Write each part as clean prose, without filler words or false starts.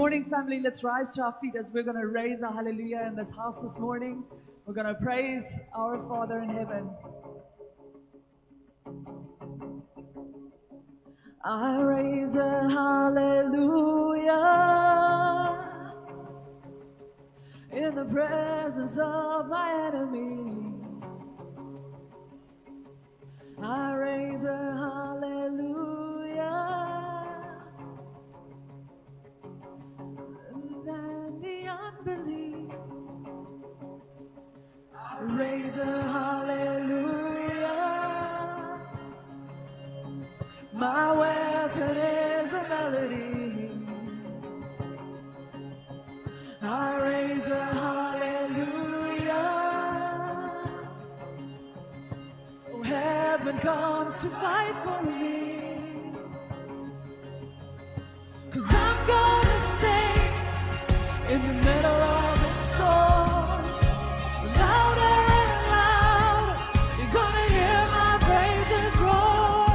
morning, family. Let's rise to our feet as we're going to raise our hallelujah in this house this morning. We're going to praise our Father in heaven. I raise a hallelujah in the presence of my enemies. I raise a hallelujah. Than the unbelief, I raise a hallelujah. My weapon is a melody. I raise a hallelujah. Oh, heaven comes to fight for me. 'Cause I'm gonna sing in the middle of the storm, louder and louder, you're gonna hear my praises roar.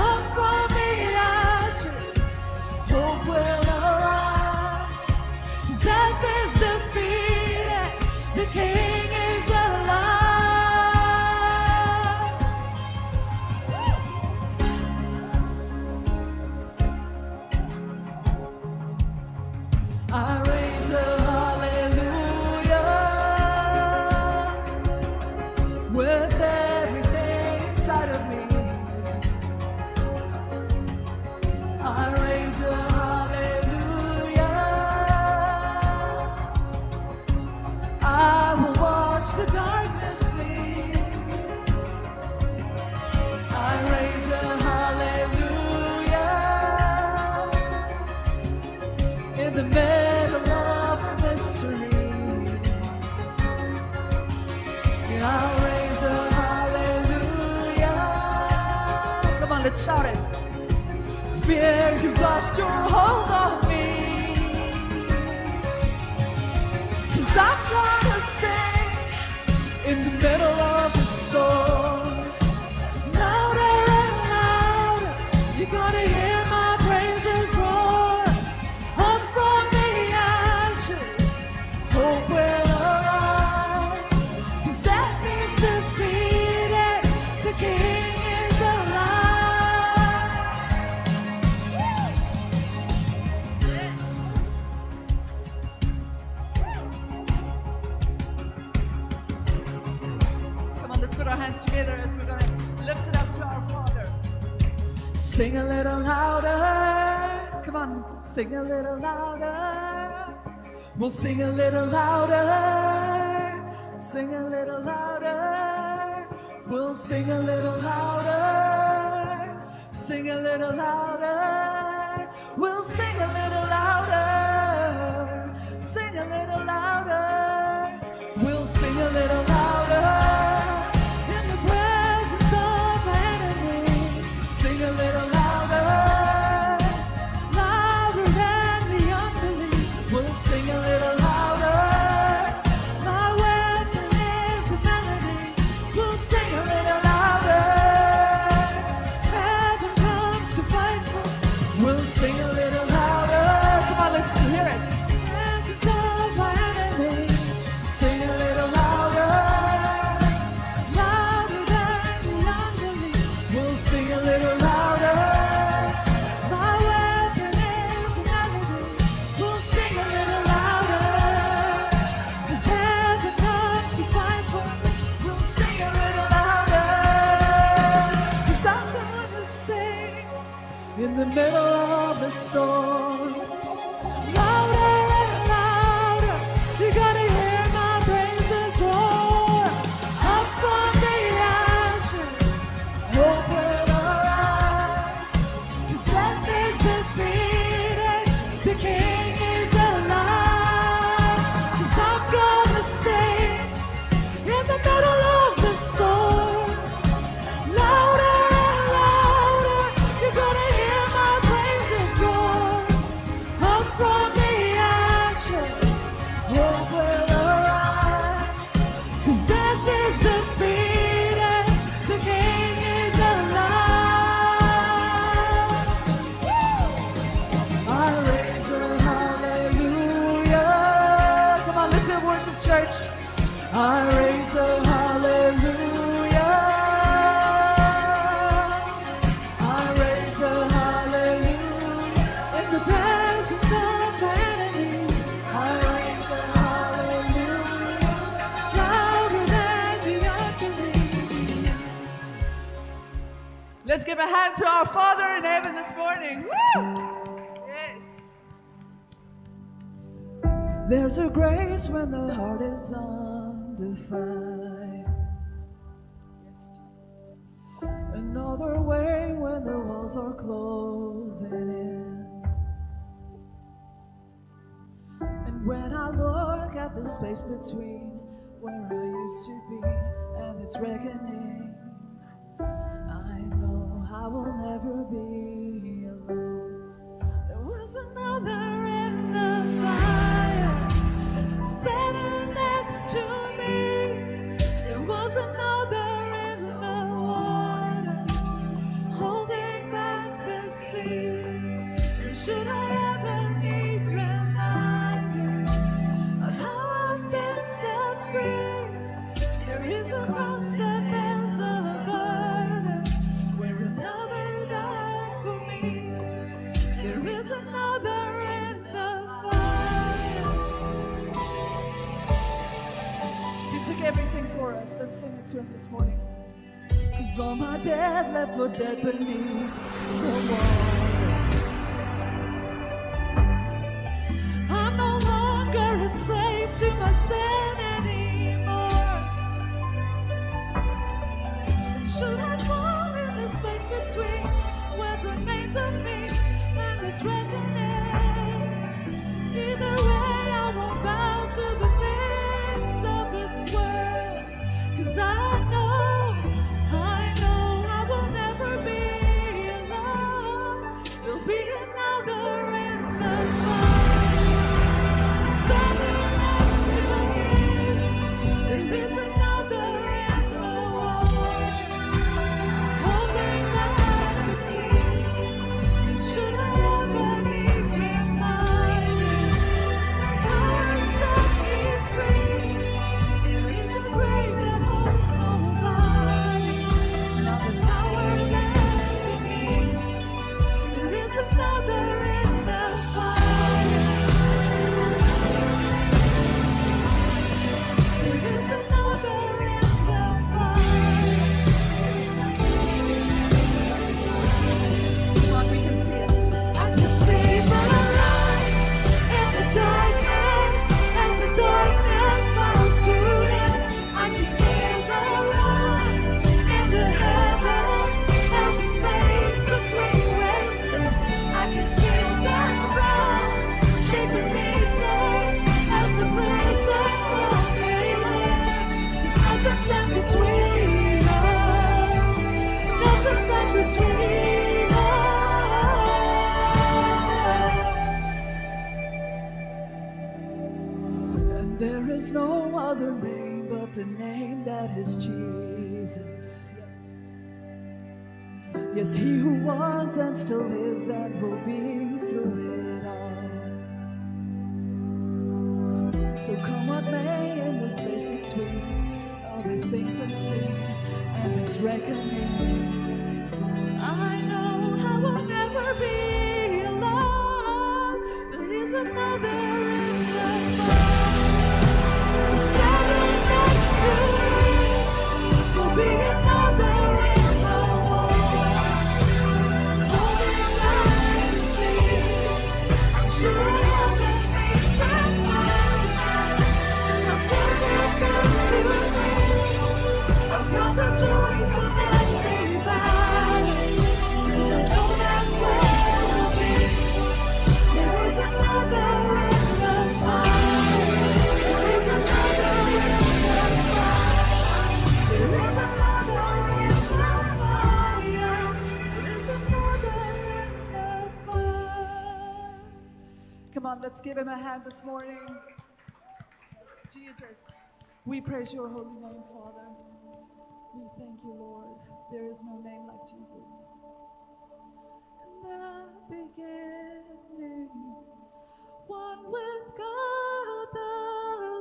Up from the ashes, hope will arise. Death is defeated, the King is alive. I raise a hallelujah with everything inside of me. I raise a hallelujah. I will watch the darkness flee. I raise a hallelujah in the middle of the mystery. I raise a hallelujah. Come on, let's shout it. Fear, you lost your hold on me. 'Cause I'm gonna sing in the middle of the storm. Louder and louder, you're gonna hear my praises roar. Up from the ashes, hope will arise. 'Cause death is defeated, the King is alive. Come on, let's put our hands together as we're going to lift it up to our Father. Sing a little louder. Come on, sing a little louder. We'll sing a little louder. Sing a little louder. We'll sing a little louder. Sing a little louder. We'll sing a little louder. Sing a little louder. We'll sing a little louder. In the presence of my enemies. Sing a little louder. Louder than the unbelief. We'll sing a little louder. My weapon is the melody. We'll sing a little louder. Heaven comes to fight for. We'll sing a little louder. Come on, let's hear it. Presence of my enemies. Sing a little louder. Louder than the unbelief. We'll sing a little louder. My weapon is the melody. We'll sing a little louder. 'Cause heaven comes to fight for me. We'll sing a little louder. 'Cause I'm gonna sing in the middle of the storm. Louder and louder, you're gonna hear my praises roar. Up from the ashes, hope will arise. 'Cause death is defeated, the King is alive. 'Cause I'm gonna sing in the middle of the storm. Louder and louder, you're gonna hear my praises roar. Let's give a hand to our Father in heaven this morning. Woo! Yes. There's a grace when the heart is under fire. Yes, Jesus. Another way when the walls are closing in. And when I look at the space between where I used to be and this reckoning, I know I will never be alone. There was another in the fire standing next to me. There was another in the waters holding back the seas. And should I ever need reminding of how I've been set free, there is a cross that bears the burden where another died for me. There is another in the fire. He took everything for us. Let's sing it to him this morning. 'Cause all my dead left for dead beneath the waters. I'm no longer a slave to my sin anymore. And should I fall in the space between what remains of me and this reckoning, either way I won't bow to the things of this world. 'Cause I know I will never be alone. There'll be another in the fire standing next to me. There is another in the water holding back the sea. And should I ever be reminded how I set me free, there is a grave that holds nobody. Now the power lives in me. There is another in the fire. There is another in the fire. Come on, we can see it. I can see the light in the darkness as the darkness falls to it. I can feel the light in the heaven as the space between races. I can feel that ground shake beneath us as the prison walls cave in. Nothing stands between us. Nothing stands between us. And there is no other name but the name that is Jesus. Yes, he who was and still is and will be through it all. So come what may in the space between all the things unseen and this reckoning, I know I will never be alone. There is another in the fire standing next to me. There'll be another in the water holding back the seas. I'm sure I haven't been reminded of what happened to me. I've got the joy to everybody. 'Cause I know that's where I'll be. There is another in the fire. There is another in the fire. There is another in the fire. There is another in the fire. Come on, let's give him a hand this morning. Yes, Jesus. We praise your holy name, Father. We thank you, Lord. There is no name like Jesus. In the beginning, one with God the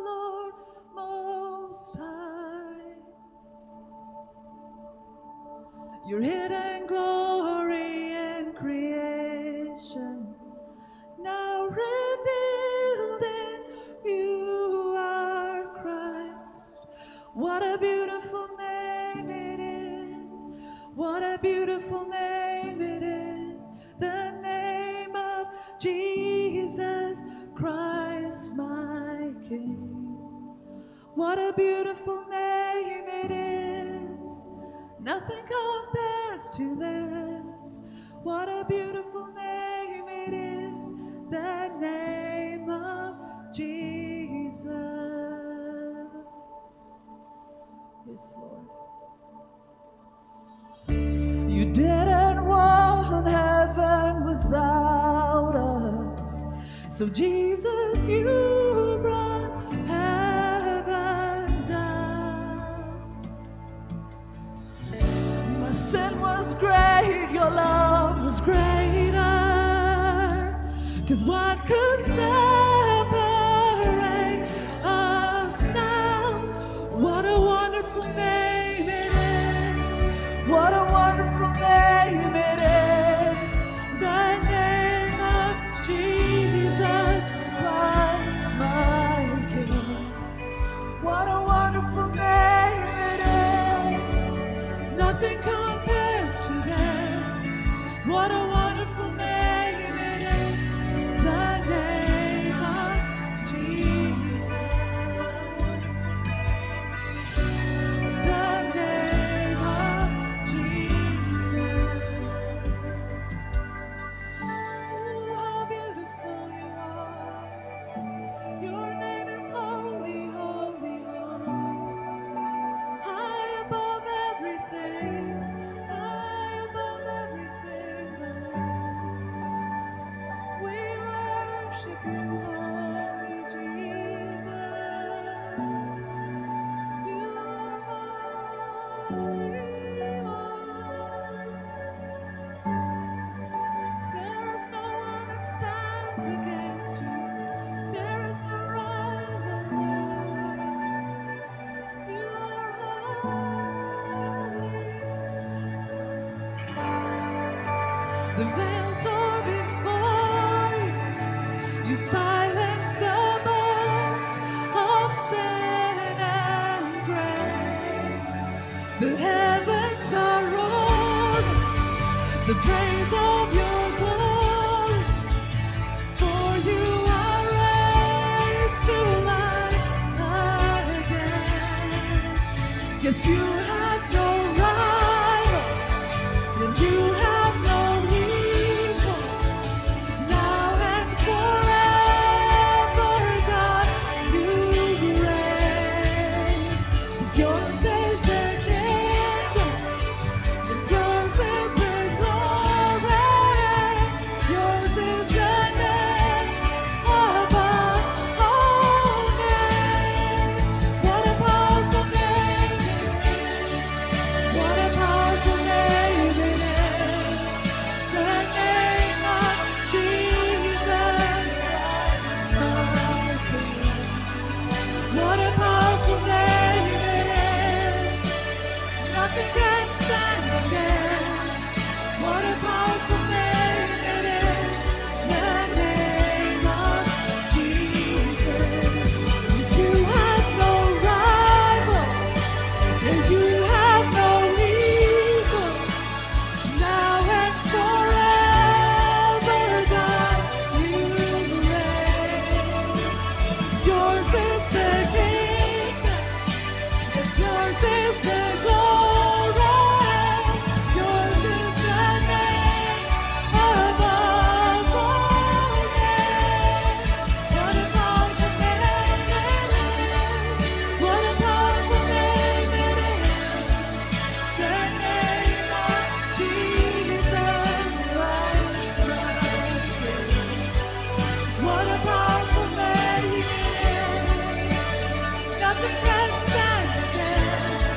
Lord Most High. Your hidden glory in creation, now revealed in you are Christ. What a beautiful name it is. What a beautiful beautiful name it is, the name of Jesus Christ, my King. What a beautiful name it is. Nothing compares to this. What a beautiful name it is, the name of Jesus. Yes, Lord. You didn't want heaven without us. So Jesus, you brought heaven down. My sin was great, your love was greater. 'Cause what could separate us now? What a wonderful name it is. What a wonderful name it is. The name of Jesus Christ, my King. What a wonderful name it is. Nothing compares to this. What a wonderful name it is. The name of Jesus. The name of Jesus. How beautiful you are. Your name is holy, holy, holy. High above everything, high above everything, Lord. We worship you, holy Jesus. You are holy one. There is no one that stands against you. There is no rival, Lord. You are holy. The veil tore before you. You silence the boast of sin and grave. The heavens are roaring, the praise of your glory. For you are raised to life again. Yes, you have no rival, and you have no equal. Now and forever, God, you reign. 'Cause yours is the kingdom, 'cause yours is the glory, yours is the name above all names. What a powerful name it is. What a powerful name it is. The name of Jesus Christ, my King. What a powerful name it is. Nothing can stand against. What a powerful name it is. The name of Jesus. 'Cause you have no rival, and you have no equal. Now and forever, God, you reign. Yours is the kingdom, and yours is the glory. Yours is the name above all names. What a powerful name it is. What a powerful name it is. The name of Jesus Christ, my King. What a powerful name it is. Nothing can stand against.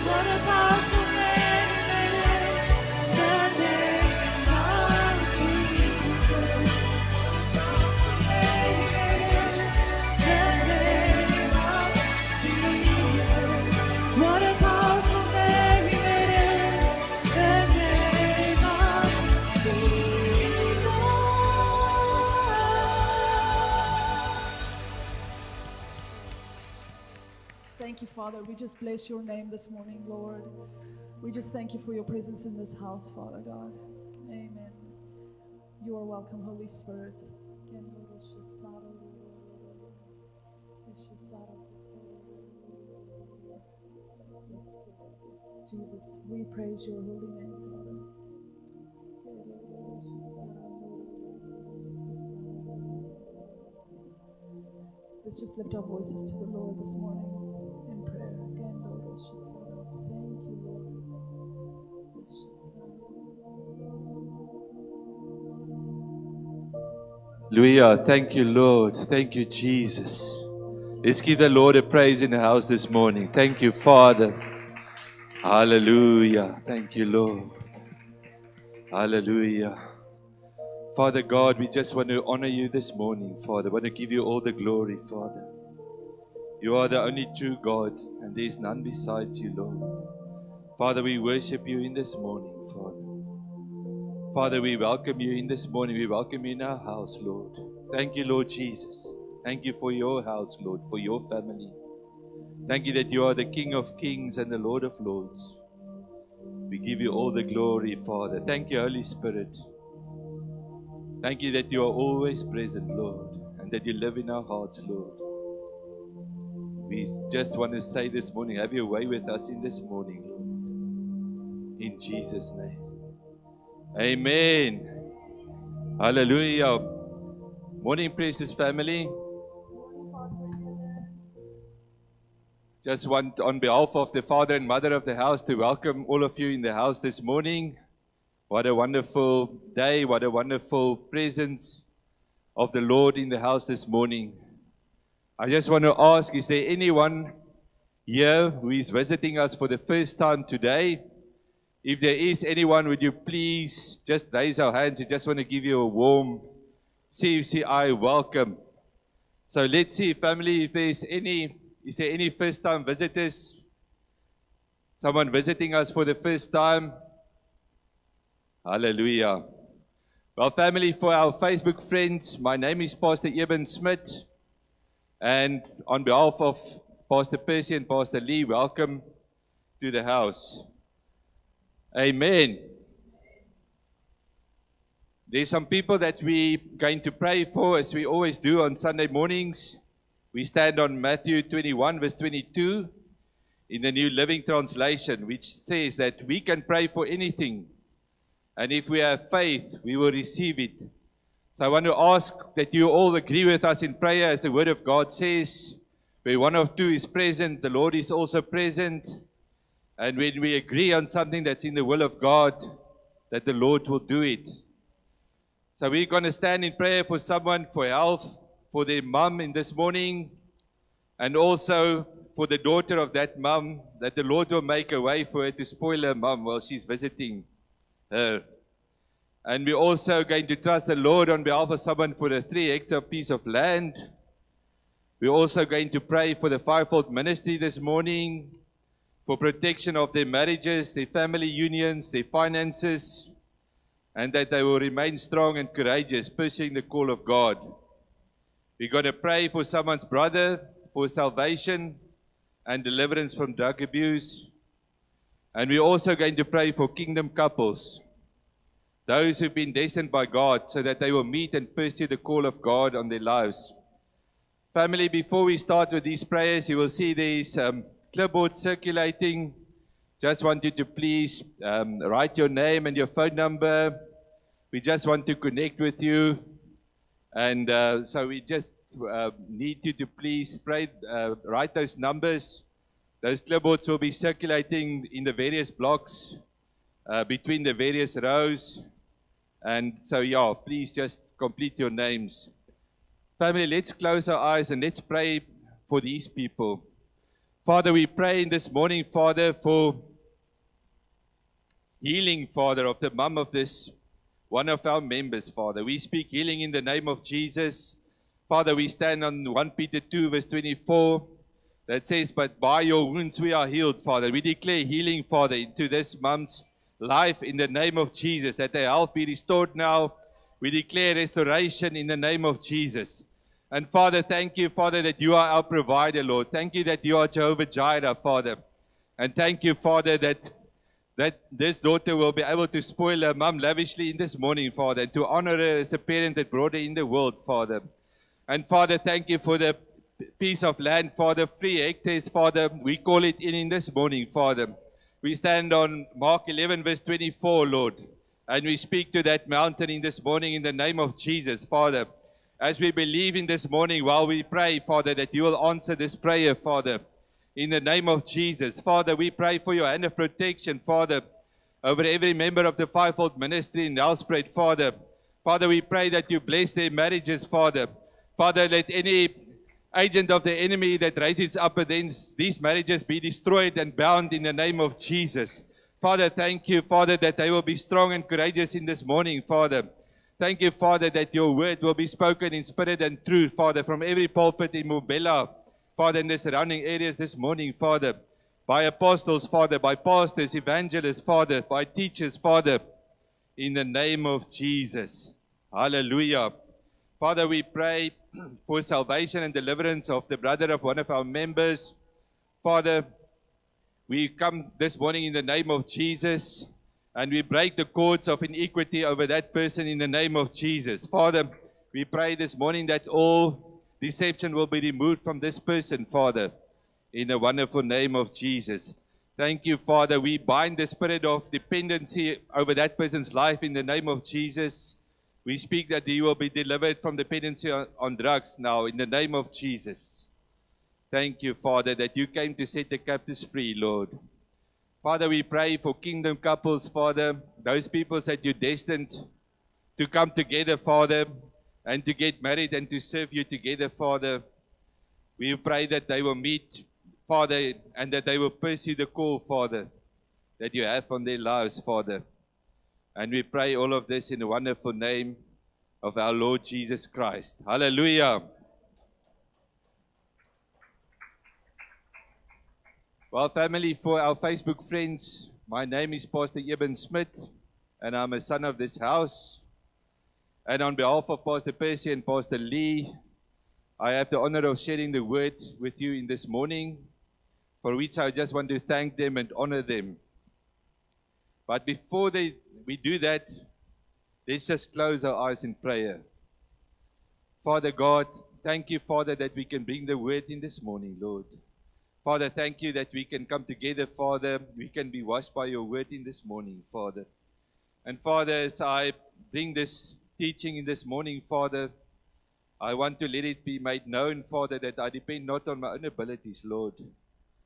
What a powerful name it is. The name of Jesus. What a powerful name it is. The name of Jesus. Thank you, Father. We just bless your name this morning, Lord. We just thank you for your presence in this house, Father God. Amen. You are welcome, Holy Spirit. Yes, Jesus, we praise your holy name, Father. Let's just lift our voices to the Lord this morning in prayer. Thank you, Lord. Hallelujah. Thank you, Lord. Thank you, Jesus. Let's give the Lord a praise in the house this morning. Thank you, Father. Hallelujah. Thank you, Lord. Hallelujah. Father God, we just want to honor you this morning, Father. We want to give you all the glory, Father. You are the only true God, and there is none besides you, Lord. Father, we worship you in this morning, Father. Father, we welcome you in this morning. We welcome you in our house, Lord. Thank you, Lord Jesus. Thank you for your house, Lord, for your family. Thank you that you are the King of kings and the Lord of lords. We give you all the glory, Father. Thank you, Holy Spirit. Thank you that you are always present, Lord, and that you live in our hearts, Lord. We just want to say this morning, have your way with us in this morning, Lord. In Jesus' name. Amen. Hallelujah. Morning, precious family. Just want, on behalf of the father and mother of the house, to welcome all of you in the house this morning. What a wonderful day. What a wonderful presence of the Lord in the house this morning. I just want to ask, is there anyone here who is visiting us for the first time today? If there is anyone, would you please just raise our hands? We just want to give you a warm CFCI welcome. So let's see, family, if there's any, is there any first-time visitors? Someone visiting us for the first time? Hallelujah. Well, family, for our Facebook friends, my name is Pastor Eben Smith. And on behalf of Pastor Percy and Pastor Lee, welcome to the house. Amen. There's some people that we're going to pray for, as we always do on Sunday mornings. We stand on Matthew 21, verse 22, in the New Living Translation, which says that we can pray for anything. And if we have faith, we will receive it. So I want to ask that you all agree with us in prayer, as the Word of God says, where one of two is present, the Lord is also present. And when we agree on something that's in the will of God, that the Lord will do it. So we're going to stand in prayer for someone, for health, for their mom in this morning, and also for the daughter of that mom, that the Lord will make a way for her to spoil her mom while she's visiting her. And we're also going to trust the Lord on behalf of someone for a 3-hectare piece of land. We're also going to pray for the fivefold ministry this morning, for protection of their marriages, their family unions, their finances, and that they will remain strong and courageous, pursuing the call of God. We're going to pray for someone's brother for salvation and deliverance from drug abuse. And we're also going to pray for kingdom couples, those who've been destined by God, so that they will meet and pursue the call of God on their lives. Family, before we start with these prayers, you will see these clipboards circulating. Just want you to please write your name and your phone number. We just want to connect with you. And so we just need you to please write those numbers. Those clipboards will be circulating in the various blocks between the various rows. And so, yeah, please just complete your names. Family, let's close our eyes and let's pray for these people. Father, we pray in this morning, Father, for healing, Father, of the mom of this one of our members, Father. We speak healing in the name of Jesus. Father, we stand on 1 Peter 2, verse 24, that says, but by your wounds we are healed, Father. We declare healing, Father, into this mom's life in the name of Jesus, that their health be restored now. We declare restoration in the name of Jesus. And Father, thank you, Father, that you are our provider, Lord. Thank you that you are Jehovah Jireh, Father. And thank you, Father, that that this daughter will be able to spoil her mom lavishly in this morning, Father, and to honor her as a parent that brought her in the world, Father. And Father, thank you for the piece of land, Father, 3 hectares, Father. We call it in this morning, Father. We stand on Mark 11, verse 24, Lord, and we speak to that mountain in this morning in the name of Jesus, Father. As we believe in this morning while we pray, Father, that you will answer this prayer, Father, in the name of Jesus. Father, we pray for your hand of protection, Father, over every member of the fivefold ministry in Nelspruit, Father. Father, we pray that you bless their marriages, Father. Father, let any agent of the enemy that raises up against these marriages be destroyed and bound in the name of Jesus. Father, thank you, Father, that they will be strong and courageous in this morning, Father. Thank you, Father, that your word will be spoken in spirit and truth, Father, from every pulpit in Mobella, Father, in the surrounding areas this morning, Father, by apostles, Father, by pastors, evangelists, Father, by teachers, Father, in the name of Jesus. Hallelujah. Father, we pray for salvation and deliverance of the brother of one of our members. Father, we come this morning in the name of Jesus, and we break the cords of iniquity over that person in the name of Jesus. Father, we pray this morning that all deception will be removed from this person, Father, in the wonderful name of Jesus. Thank you, Father. We bind the spirit of dependency over that person's life in the name of Jesus. We speak that he will be delivered from dependency on drugs now in the name of Jesus. Thank you, Father, that you came to set the captives free, Lord. Father, we pray for kingdom couples, Father, those people that you destined to come together, Father, and to get married and to serve you together, Father. We pray that they will meet, Father, and that they will pursue the call, Father, that you have on their lives, Father. And we pray all of this in the wonderful name of our Lord Jesus Christ. Hallelujah. Well, family, for our Facebook friends, my name is Pastor Eben Smith, and I'm a son of this house. And on behalf of Pastor Percy and Pastor Lee, I have the honor of sharing the word with you in this morning, for which I just want to thank them and honor them. But before we do that, let's just close our eyes in prayer. Father God, thank you, Father, that we can bring the word in this morning, Lord. Father, thank you that we can come together, Father. We can be washed by your word in this morning, Father. And Father, as I bring this teaching in this morning, Father, I want to let it be made known, Father, that I depend not on my own abilities, Lord,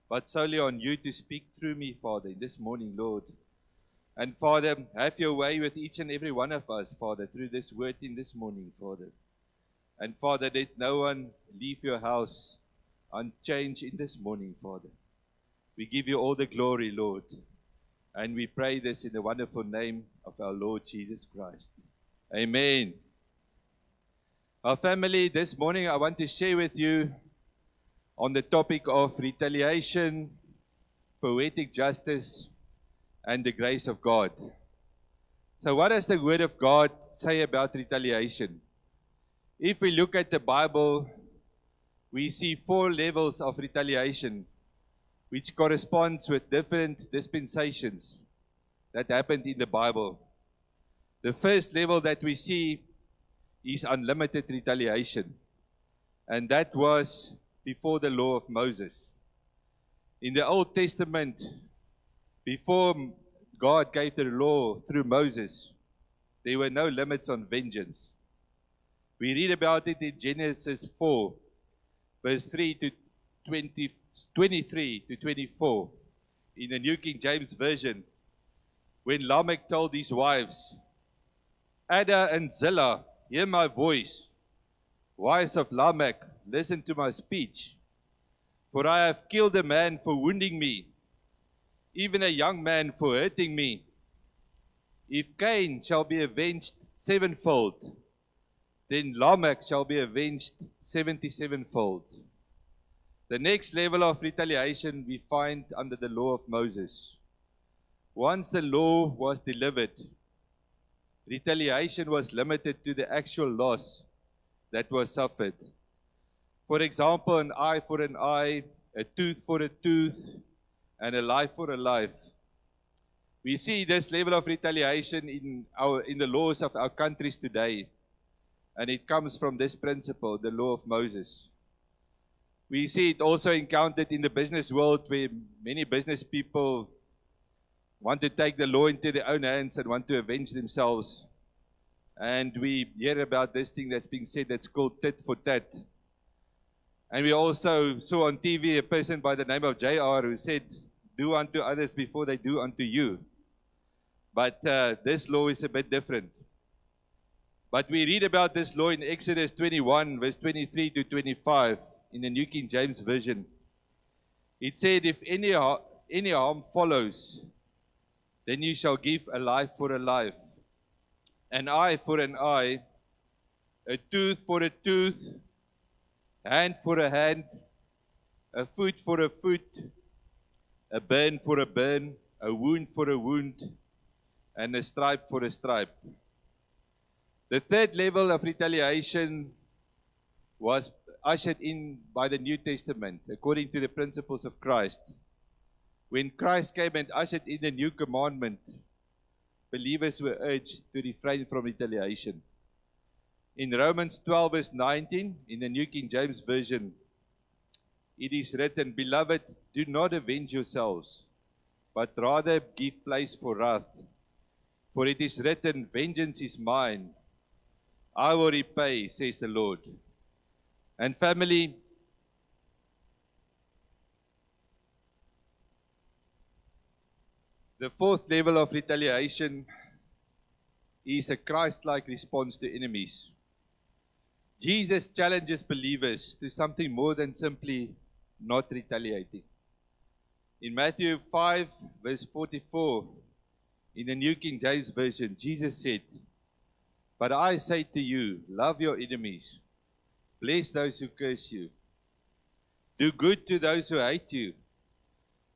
but solely on you to speak through me, Father, in this morning, Lord. And Father, have your way with each and every one of us, Father, through this word in this morning, Father. And Father, let no one leave your house unchanged in this morning, Father. We give you all the glory, Lord. And we pray this in the wonderful name of our Lord Jesus Christ. Amen. Our family, this morning I want to share with you on the topic of retaliation, poetic justice, and the grace of God. So what does the Word of God say about retaliation? If we look at the Bible, we see 4 levels of retaliation, which corresponds with different dispensations that happened in the Bible. The first level that we see is unlimited retaliation, and that was before the law of Moses. In the Old Testament, before God gave the law through Moses, there were no limits on vengeance. We read about it in Genesis 4, verse 3 to 23 to 24, in the New King James Version, when Lamech told his wives, Ada and Zillah, hear my voice. Wives of Lamech, listen to my speech. For I have killed a man for wounding me, even a young man for hurting me. If Cain shall be avenged 7-fold, then Lamech shall be avenged 77-fold. The next level of retaliation we find under the law of Moses. Once the law was delivered, retaliation was limited to the actual loss that was suffered. For example, an eye for an eye, a tooth for a tooth, and a life for a life. We see this level of retaliation in the laws of our countries today. And it comes from this principle, the law of Moses. We see it also encountered in the business world where many business people want to take the law into their own hands and want to avenge themselves. And we hear about this thing that's being said that's called tit for tat. And we also saw on TV a person by the name of JR who said, do unto others before they do unto you. But this law is a bit different. But we read about this law in Exodus 21, verse 23 to 25 in the New King James Version. It said, if any harm follows, then you shall give a life for a life, an eye for an eye, a tooth for a tooth, hand for a hand, a foot for a foot, a burn for a burn, a wound for a wound, and a stripe for a stripe. The third level of retaliation was ushered in by the New Testament, according to the principles of Christ. When Christ came and ushered in the new commandment, believers were urged to refrain from retaliation. In Romans 12, verse 19, in the New King James Version, it is written, Beloved, do not avenge yourselves, but rather give place for wrath. For it is written, Vengeance is mine, I will repay, says the Lord. And family, the fourth level of retaliation is a Christ-like response to enemies. Jesus challenges believers to something more than simply not retaliating. In Matthew 5, verse 44, in the New King James Version, Jesus said, But I say to you, love your enemies, bless those who curse you, do good to those who hate you,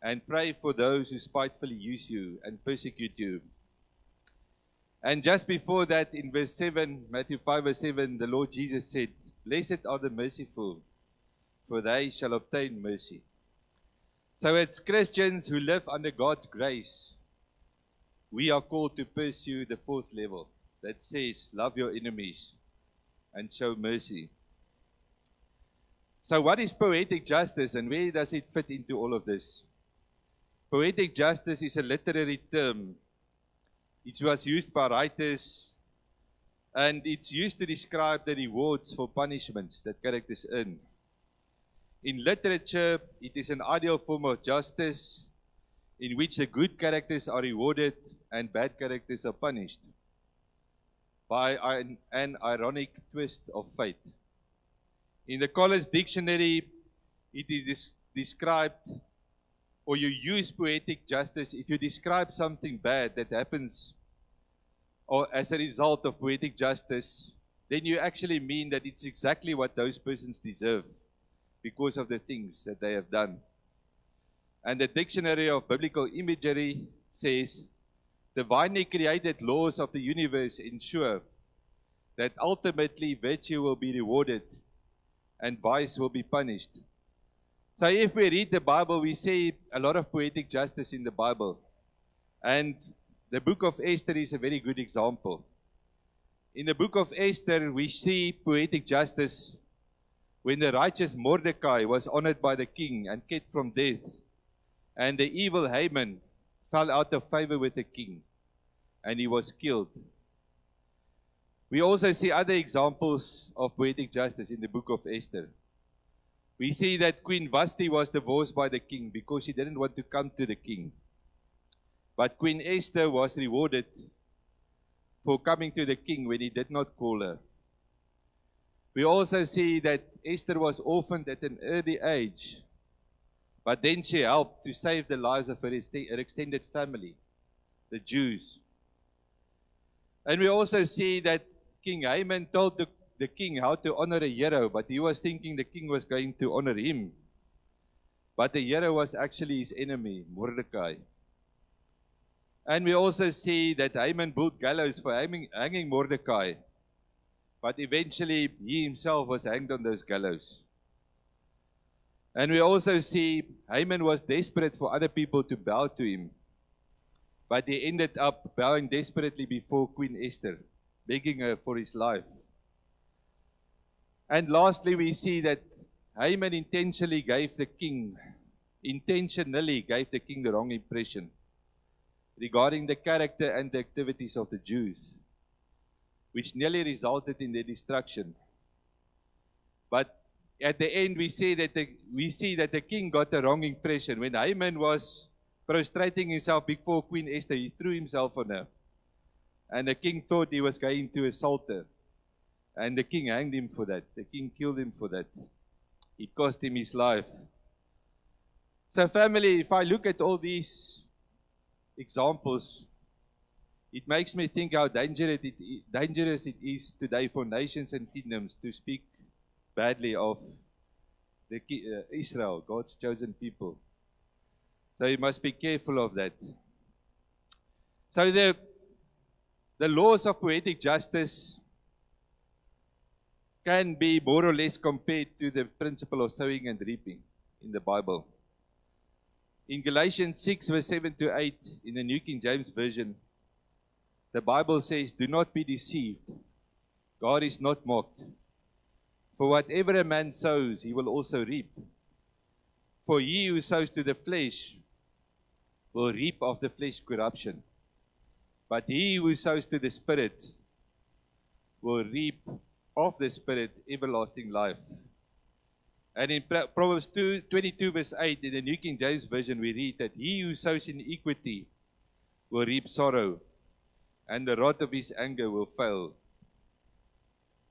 and pray for those who spitefully use you and persecute you. And just before that, in verse 7, Matthew 5, verse 7, the Lord Jesus said, Blessed are the merciful, for they shall obtain mercy. So as Christians who live under God's grace, we are called to pursue the fourth level that says, love your enemies and show mercy. So what is poetic justice and where does it fit into all of this? Poetic justice is a literary term. It was used by writers and it's used to describe the rewards for punishments that characters earn. In literature, it is an ideal form of justice in which the good characters are rewarded and bad characters are punished by an ironic twist of fate. In the Collins Dictionary, it is described, or you use poetic justice if you describe something bad that happens or as a result of poetic justice, then you actually mean that it's exactly what those persons deserve because of the things that they have done. And the Dictionary of Biblical Imagery says, divinely created laws of the universe ensure that ultimately virtue will be rewarded and vice will be punished. So if we read the Bible, we see a lot of poetic justice in the Bible. And the book of Esther is a very good example. In the book of Esther, we see poetic justice when the righteous Mordecai was honored by the king and kept from death, and the evil Haman fell out of favor with the king, and he was killed. We also see other examples of poetic justice in the book of Esther. We see that Queen Vashti was divorced by the king because she didn't want to come to the king. But Queen Esther was rewarded for coming to the king when he did not call her. We also see that Esther was orphaned at an early age, but then she helped to save the lives of her extended family, the Jews. And we also see that King Haman told the king how to honor a hero, but he was thinking the king was going to honor him. But the hero was actually his enemy, Mordecai. And we also see that Haman built gallows for hanging Mordecai, but eventually he himself was hanged on those gallows. And we also see Haman was desperate for other people to bow to him. but he ended up bowing desperately before Queen Esther, begging her for his life. And lastly, we see that Haman intentionally gave the king the wrong impression regarding the character and the activities of the Jews, which nearly resulted in their destruction. But at the end, we see that the king got the wrong impression. When Haman was prostrating himself before Queen Esther, he threw himself on her. And the king thought he was going to assault her. And the king hanged him for that. The king killed him for that. It cost him his life. So family, if I look at all these examples, it makes me think how dangerous it is today for nations and kingdoms to speak badly of Israel, God's chosen people. So you must be careful of that. So the laws of poetic justice can be more or less compared to the principle of sowing and reaping in the Bible. In Galatians 6 verse 7 to 8 in the New King James Version, the Bible says, "Do not be deceived. God is not mocked. For whatever a man sows, he will also reap. For he who sows to the flesh will reap of the flesh corruption. But he who sows to the Spirit will reap of the Spirit everlasting life." And in Proverbs 22 verse 8 in the New King James Version, we read that he who sows iniquity will reap sorrow, and the rod of his anger will fail.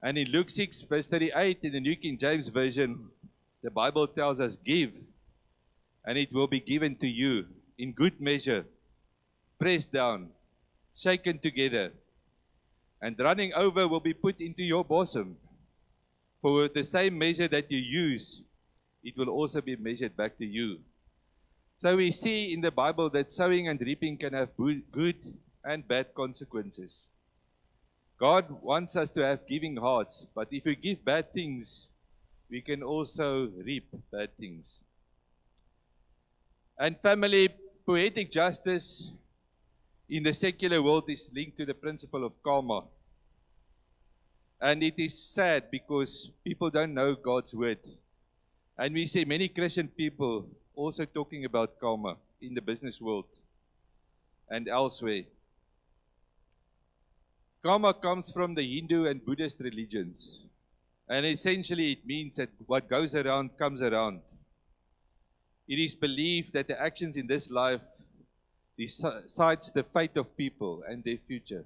And in Luke 6 verse 38 in the New King James Version, the Bible tells us, "Give, and it will be given to you in good measure, pressed down, shaken together, and running over will be put into your bosom. For with the same measure that you use, it will also be measured back to you." So we see in the Bible that sowing and reaping can have good and bad consequences. God wants us to have giving hearts, but if we give bad things, we can also reap bad things. And family, poetic justice in the secular world is linked to the principle of karma. And it is sad because people don't know God's word. And we see many Christian people also talking about karma in the business world and elsewhere. Karma comes from the Hindu and Buddhist religions. And essentially it means that what goes around comes around. It is believed that the actions in this life decides the fate of people and their future.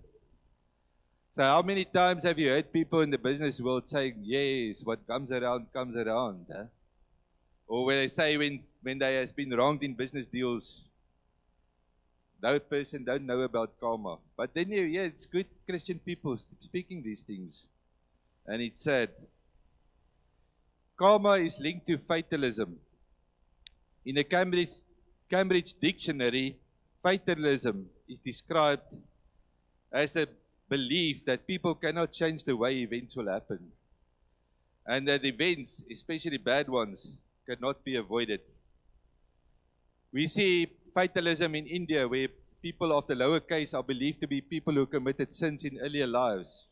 So how many times have you heard people in the business world saying, "Yes, what comes around comes around." Huh? Or where they say when they has been wronged in business deals, that person don't know about karma. But then it's good Christian people speaking these things. And it's sad. Karma is linked to fatalism. In the Cambridge Dictionary, fatalism is described as a belief that people cannot change the way events will happen, and that events, especially bad ones, cannot be avoided. We see fatalism in India, where people of the lower caste are believed to be people who committed sins in earlier lives,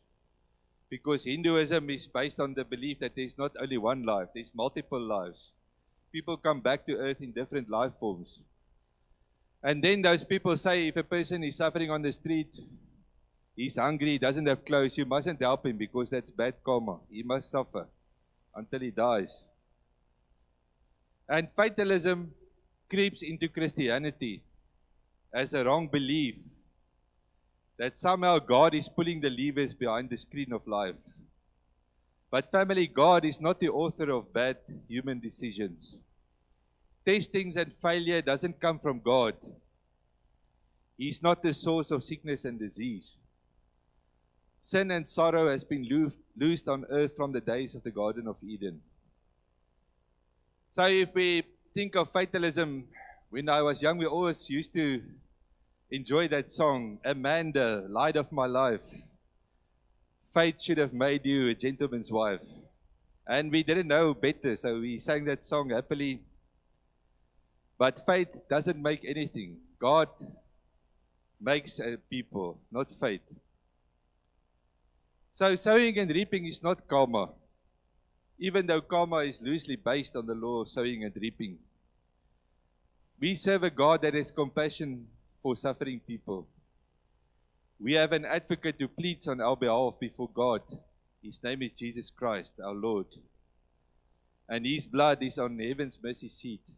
because Hinduism is based on the belief that there's not only one life, there's multiple lives. People come back to earth in different life forms. And then those people say, if a person is suffering on the street, he's hungry, he doesn't have clothes, you mustn't help him because that's bad karma. He must suffer until he dies. And fatalism creeps into Christianity as a wrong belief that somehow God is pulling the levers behind the screen of life. But family, God is not the author of bad human decisions. Testings and failure doesn't come from God. He's not the source of sickness and disease. Sin and sorrow has been loosed on earth from the days of the Garden of Eden. So if we think of fatalism, when I was young, we always used to enjoy that song, "Amanda, light of my life. Fate should have made you a gentleman's wife." And we didn't know better, so we sang that song happily. But fate doesn't make anything. God makes a people, not faith. So sowing and reaping is not karma, even though karma is loosely based on the law of sowing and reaping. We serve a God that has compassion for suffering people. We have an advocate who pleads on our behalf before God. His name is Jesus Christ, our Lord. And His blood is on heaven's mercy seat.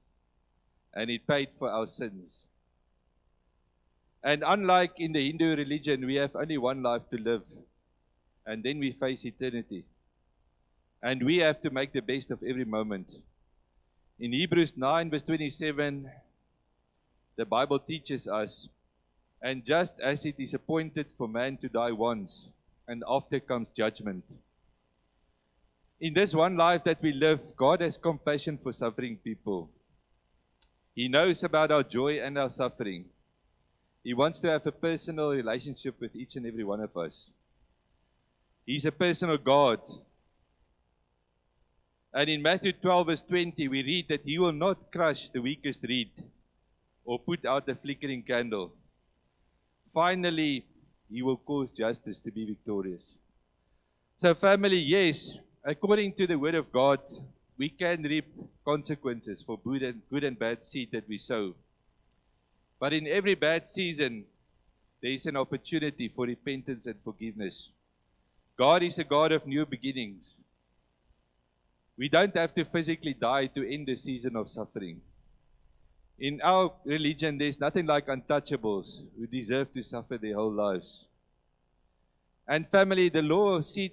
And it paid for our sins. And unlike in the Hindu religion, we have only one life to live. And then we face eternity. And we have to make the best of every moment. In Hebrews 9 verse 27, the Bible teaches us, and just as it is appointed for man to die once, and after comes judgment. In this one life that we live, God has compassion for suffering people. He knows about our joy and our suffering. He wants to have a personal relationship with each and every one of us. He's a personal God. And in Matthew 12 verse 20, we read that He will not crush the weakest reed or put out the flickering candle. Finally, He will cause justice to be victorious. So family, yes, according to the Word of God, we can reap consequences for good and bad seed that we sow. But in every bad season, there is an opportunity for repentance and forgiveness. God is a God of new beginnings. We don't have to physically die to end the season of suffering. In our religion, there's nothing like untouchables who deserve to suffer their whole lives. And family, the law of seed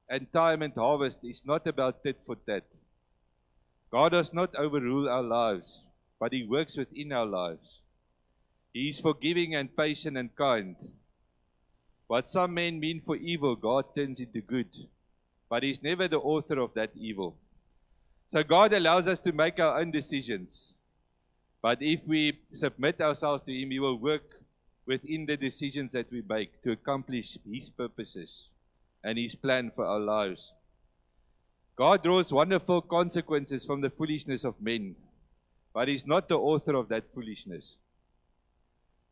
and time and harvest is not about tit for tat. God does not overrule our lives, but He works within our lives. He is forgiving and patient and kind. What some men mean for evil, God turns into good. But He's never the author of that evil. So God allows us to make our own decisions. But if we submit ourselves to Him, He will work within the decisions that we make to accomplish His purposes and His plan for our lives. God draws wonderful consequences from the foolishness of men, but He's not the author of that foolishness.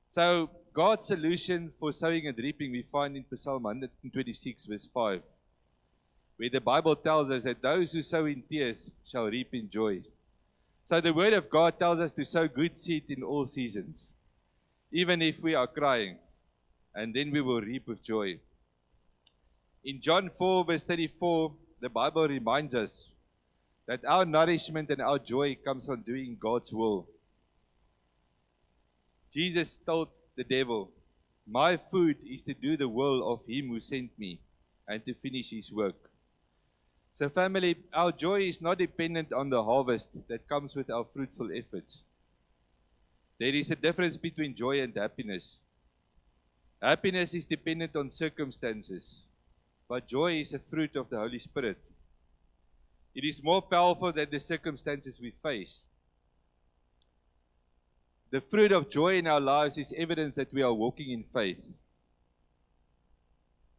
So God's solution for sowing and reaping we find in Psalm 126 verse 5, where the Bible tells us that those who sow in tears shall reap in joy. So the Word of God tells us to sow good seed in all seasons, even if we are crying, and then we will reap with joy. In John 4 verse 34, the Bible reminds us that our nourishment and our joy comes from doing God's will. Jesus told the devil, "My food is to do the will of Him who sent me and to finish His work." So family, our joy is not dependent on the harvest that comes with our fruitful efforts. There is a difference between joy and happiness. Happiness is dependent on circumstances, but joy is a fruit of the Holy Spirit. It is more powerful than the circumstances we face. The fruit of joy in our lives is evidence that we are walking in faith.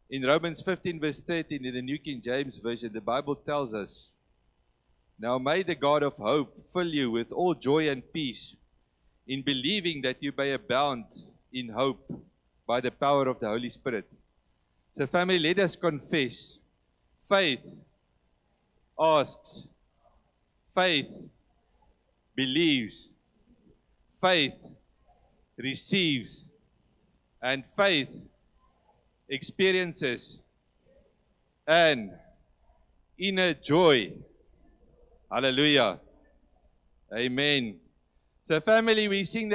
In Romans 15 verse 13 in the New King James Version, the Bible tells us, "Now may the God of hope fill you with all joy and peace in believing that you may abound in hope by the power of the Holy Spirit." So family, let us confess. Faith asks. Faith believes. Faith receives. And faith experiences an inner joy. Hallelujah. Amen. So family, we see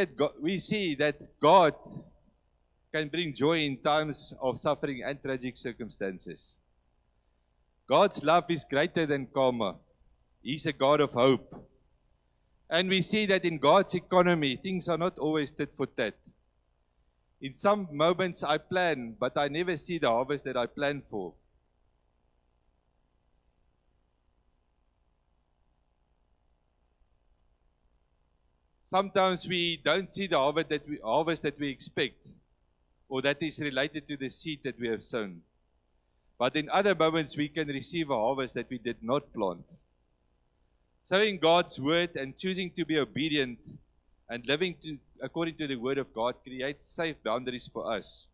that God can bring joy in times of suffering and tragic circumstances. God's love is greater than karma. He's a God of hope. And we see that in God's economy, things are not always tit for tat. In some moments I plan, but I never see the harvest that I planned for. Sometimes we don't see the harvest that we expect, or that is related to the seed that we have sown. But in other moments we can receive a harvest that we did not plant. Sowing God's word and choosing to be obedient and living according to the Word of God, creates safe boundaries for us.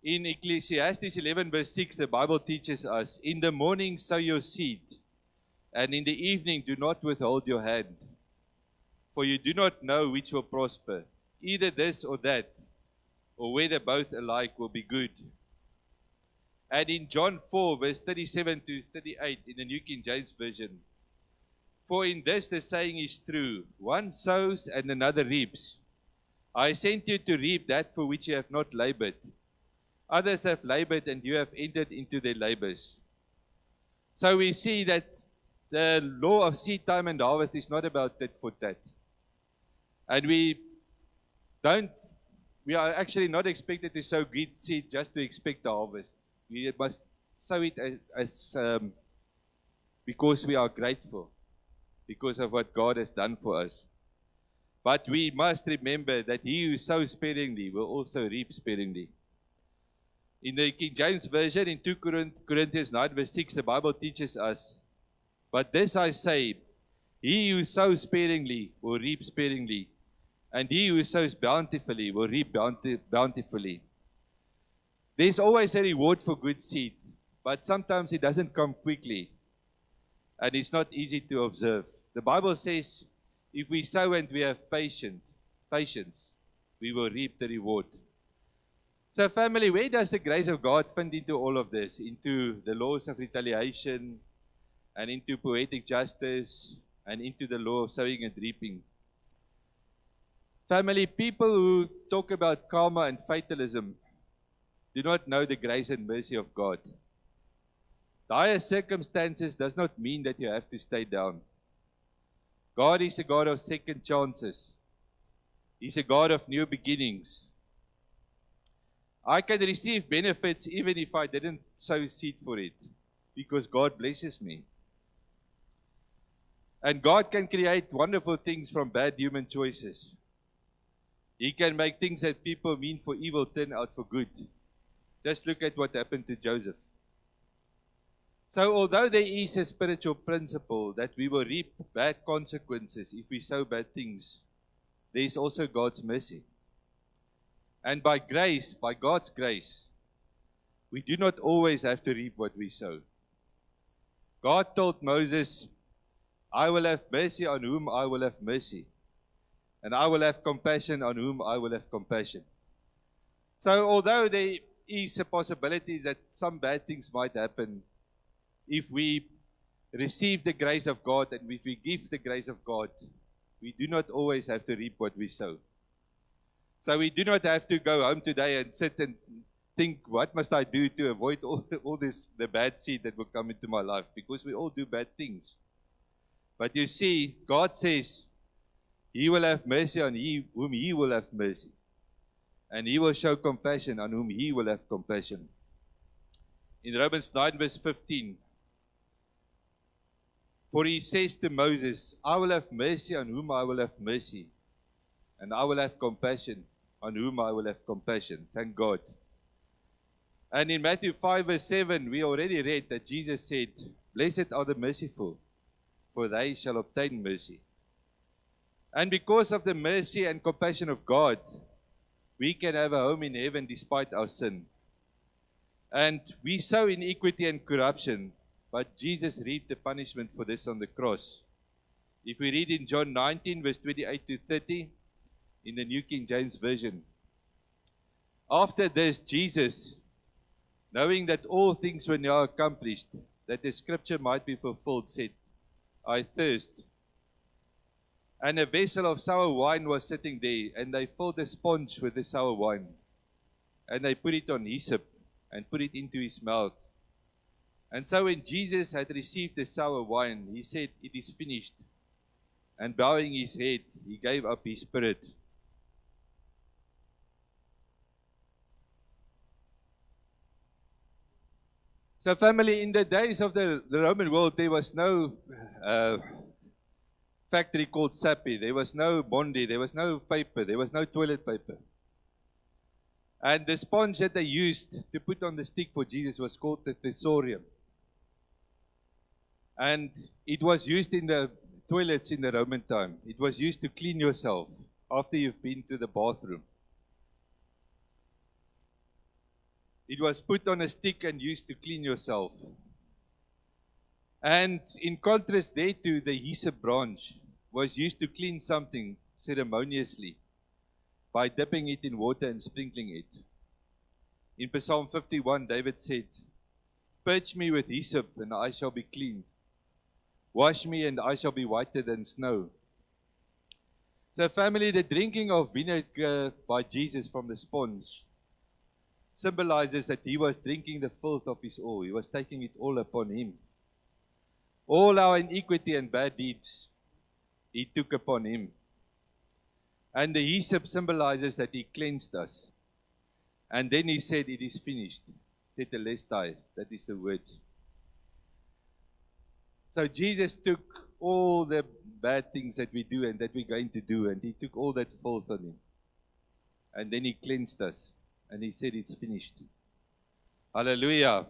In Ecclesiastes 11 verse 6, the Bible teaches us, "In the morning sow your seed, and in the evening do not withhold your hand. For you do not know which will prosper, either this or that, or whether both alike will be good." And in John 4 verse 37 to 38 in the New King James Version, "For in this the saying is true, one sows and another reaps. I sent you to reap that for which you have not labored. Others have labored, and you have entered into their labors." So we see that the law of seed time and harvest is not about tit for tat. And we are actually not expected to sow good seed just to expect the harvest. We must sow it because we are grateful, because of what God has done for us. But we must remember that he who sows sparingly will also reap sparingly. In the King James Version, in 2 Corinthians 9 verse 6, the Bible teaches us, "But this I say, he who sows sparingly will reap sparingly, and he who sows bountifully will reap bountifully." There's always a reward for good seed, but sometimes it doesn't come quickly, and it's not easy to observe. The Bible says, if we sow and we have patience, we will reap the reward. So family, where does the grace of God fit into all of this? Into the laws of retaliation, and into poetic justice, and into the law of sowing and reaping. Family, people who talk about karma and fatalism do not know the grace and mercy of God. Dire circumstances does not mean that you have to stay down. God is a God of second chances. He's a God of new beginnings. I can receive benefits even if I didn't sow seed for it, because God blesses me. And God can create wonderful things from bad human choices. He can make things that people mean for evil turn out for good. Just look at what happened to Joseph. So although there is a spiritual principle that we will reap bad consequences if we sow bad things, there is also God's mercy. And by grace, by God's grace, we do not always have to reap what we sow. God told Moses, "I will have mercy on whom I will have mercy, and I will have compassion on whom I will have compassion." So although there is a possibility that some bad things might happen, if we receive the grace of God and if we give the grace of God, we do not always have to reap what we sow. So we do not have to go home today and sit and think, what must I do to avoid all this, the bad seed that will come into my life? Because we all do bad things. But you see, God says, He will have mercy on whom He will have mercy. And He will show compassion on whom He will have compassion. In Romans 9 verse 15, "For He says to Moses, I will have mercy on whom I will have mercy, and I will have compassion on whom I will have compassion." Thank God. And in Matthew 5 verse 7, we already read that Jesus said, "Blessed are the merciful, for they shall obtain mercy." And because of the mercy and compassion of God, we can have a home in heaven despite our sin. And we sow iniquity and corruption, but Jesus reaped the punishment for this on the cross. If we read in John 19 verse 28 to 30, in the New King James Version, "After this, Jesus, knowing that all things were now accomplished, that the scripture might be fulfilled, said, I thirst. And a vessel of sour wine was sitting there, and they filled a sponge with the sour wine. And they put it on hyssop, and put it into his mouth. And so when Jesus had received the sour wine, he said, It is finished. And bowing his head, he gave up his spirit. So family, in the days of the Roman world, there was no factory called Sappi. There was no Bondi. There was no paper. There was no toilet paper. And the sponge that they used to put on the stick for Jesus was called the thesaurium. And it was used in the toilets in the Roman time. It was used to clean yourself. after you've been to the bathroom. It was put on a stick and used to clean yourself. And in contrast thereto, the hyssop branch was used to clean something ceremoniously by dipping it in water and sprinkling it. In Psalm 51, David said, "Purge me with hyssop, and I shall be clean. Wash me, and I shall be whiter than snow." So family, the drinking of vinegar by Jesus from the sponge symbolizes that he was drinking the filth of his all. He was taking it all upon him. All our iniquity and bad deeds, he took upon him. And the hyssop symbolizes that he cleansed us. And then he said, "It is finished." Tetelestai, that is the word. So Jesus took all the bad things that we do and that we're going to do, and he took all that filth on him. And then he cleansed us. And he said, "It's finished." Hallelujah.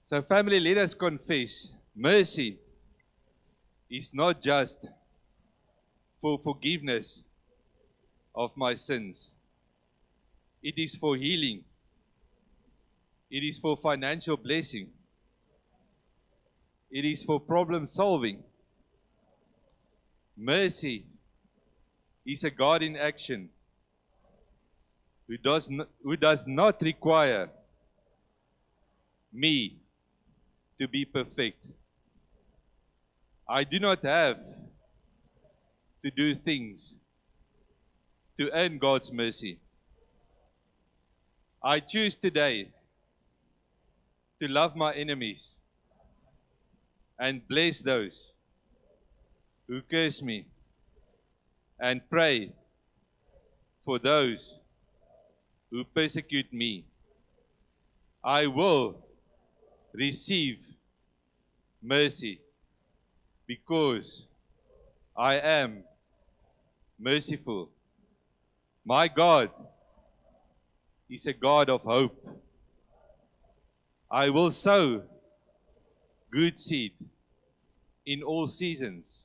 So family, let us confess, mercy is not just for forgiveness of my sins. It is for healing. It is for financial blessing. It is for problem solving. Mercy is a God in action who does not require me to be perfect. I do not have to do things to earn God's mercy. I choose today to love my enemies and bless those who curse me, and pray for those who persecute me. I will receive mercy because I am merciful. My God is a God of hope. I will sow good seed in all seasons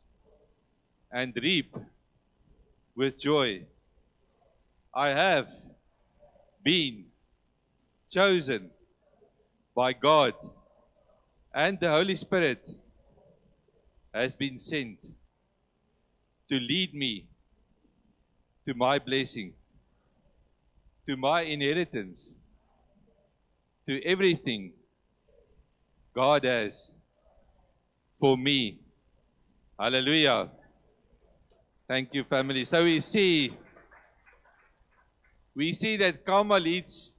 and reap with joy. I have been chosen by God, and the Holy Spirit has been sent to lead me to my blessing, to my inheritance, to everything God has for me. Hallelujah. Thank you, family. So we see that karma leads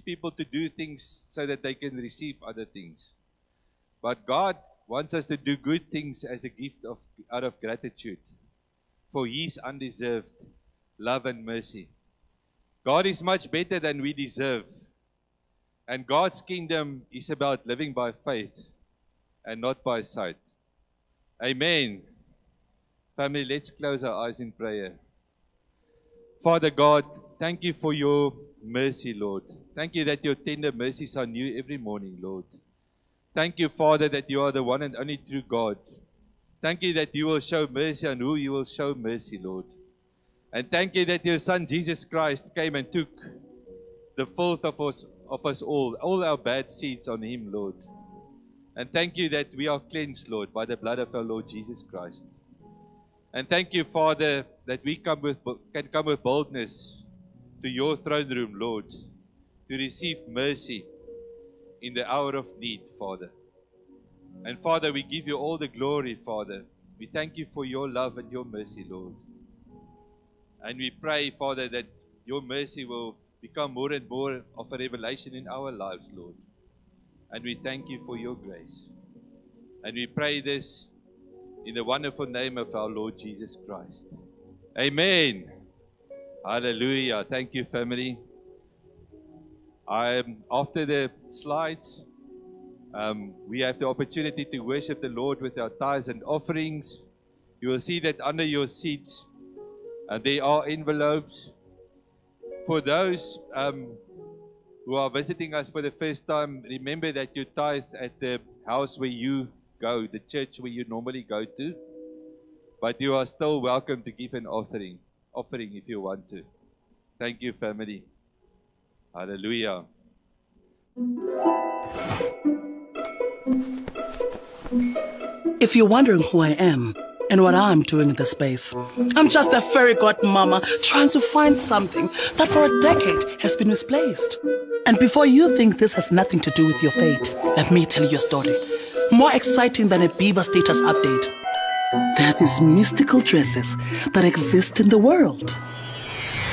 people to do things so that they can receive other things. But God wants us to do good things as a gift out of gratitude for His undeserved love and mercy. God is much better than we deserve. And God's kingdom is about living by faith and not by sight. Amen. Family, let's close our eyes in prayer. Father God, thank you for your mercy, Lord. Thank you that your tender mercies are new every morning, Lord. Thank you, Father, that you are the one and only true God. Thank you that you will show mercy on who you will show mercy, Lord. And thank you that your Son, Jesus Christ, came and took the filth of us all our bad seeds on him, Lord. And thank you that we are cleansed, Lord, by the blood of our Lord Jesus Christ. And thank you, Father, that we can come with boldness to your throne room, Lord, to receive mercy in the hour of need, Father. And Father, we give you all the glory, Father. We thank you for your love and your mercy, Lord. And we pray, Father, that your mercy will become more and more of a revelation in our lives, Lord. And we thank you for your grace. And we pray this in the wonderful name of our Lord Jesus Christ. Amen. Hallelujah. Thank you, family. After the slides, we have the opportunity to worship the Lord with our tithes and offerings. You will see that under your seats, there are envelopes. For those who are visiting us for the first time, remember that you tithe at the house where you go, the church where you normally go to. but you are still welcome to give an offering if you want to. Thank you, family. Hallelujah. If you're wondering who I am and what I'm doing in this space, I'm just a fairy godmama trying to find something that for a decade has been misplaced. And before you think this has nothing to do with your fate, let me tell you a story. More exciting than a Beaver status update. There are these mystical dresses that exist in the world.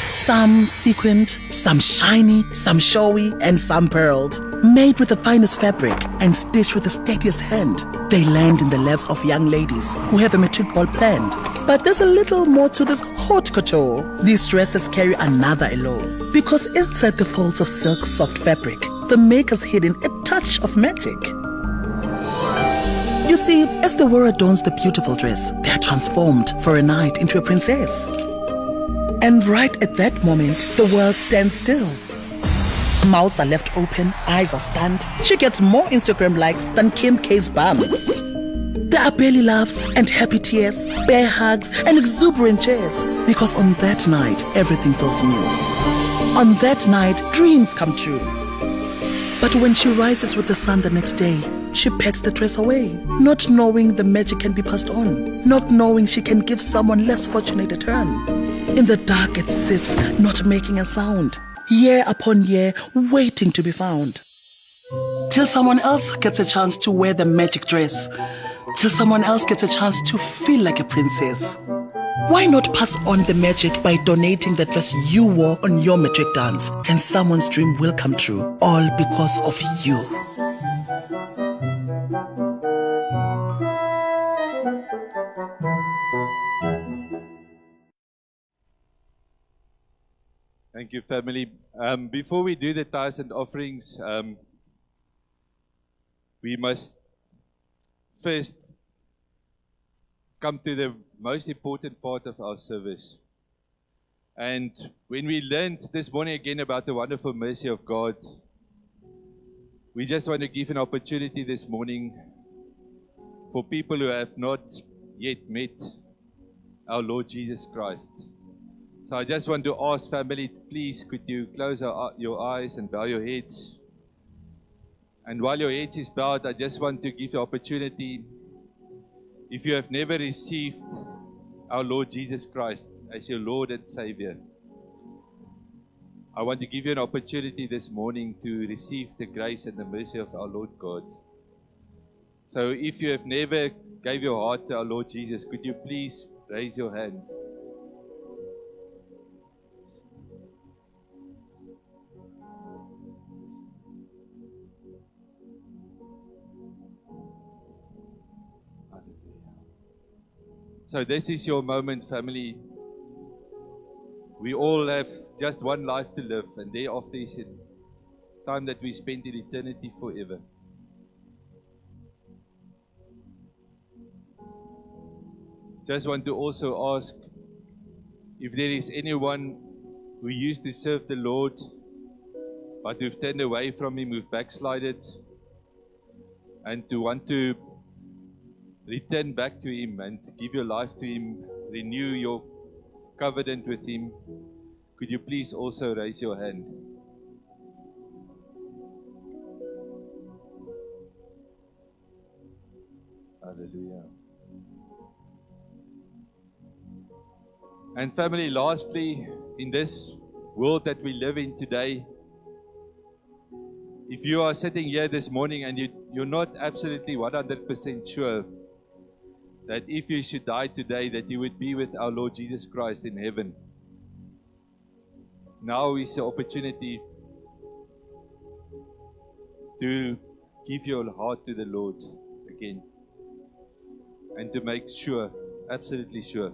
Some sequined, some shiny, some showy, and some pearled. Made with the finest fabric and stitched with the steadiest hand, they land in the laps of young ladies who have a matric ball planned. But there's a little more to this haute couture. These dresses carry another allure, because inside the folds of silk soft fabric, the maker's hidden a touch of magic. You see, as the wearer adorns the beautiful dress, they are transformed for a night into a princess. And right at that moment, the world stands still. Mouths are left open, eyes are stunned. She gets more Instagram likes than Kim K's bum. There are belly laughs and happy tears, bear hugs and exuberant cheers. Because on that night, everything feels new. On that night, dreams come true. But when she rises with the sun the next day, she packs the dress away, not knowing the magic can be passed on, not knowing she can give someone less fortunate a turn. In the dark it sits, not making a sound, year upon year, waiting to be found. Till someone else gets a chance to wear the magic dress, till someone else gets a chance to feel like a princess. Why not pass on the magic by donating the dress you wore on your matric dance, and someone's dream will come true, all because of you. Thank you, family. Before we do the tithes and offerings, we must first come to the most important part of our service. And when we learned this morning again about the wonderful mercy of God, we just want to give an opportunity this morning for people who have not yet met our Lord Jesus Christ. So I just want to ask family, please could you close your eyes and bow your heads. And while your heads is bowed, I just want to give the opportunity, if you have never received our Lord Jesus Christ as your Lord and Savior, I want to give you an opportunity this morning to receive the grace and the mercy of our Lord God. So if you have never gave your heart to our Lord Jesus, could you please raise your hand? So this is your moment, family. We all have just one life to live, and thereafter is a time that we spend in eternity forever. Just want to also ask if there is anyone who used to serve the Lord, but who've turned away from Him, who've backslided, and to want to return back to Him and give your life to Him, renew your covenant with Him, could you please also raise your hand? Hallelujah. And family, lastly, in this world that we live in today, if you are sitting here this morning and you're not absolutely 100% sure that if you should die today, that you would be with our Lord Jesus Christ in heaven, now is the opportunity to give your heart to the Lord again and to make sure, absolutely sure.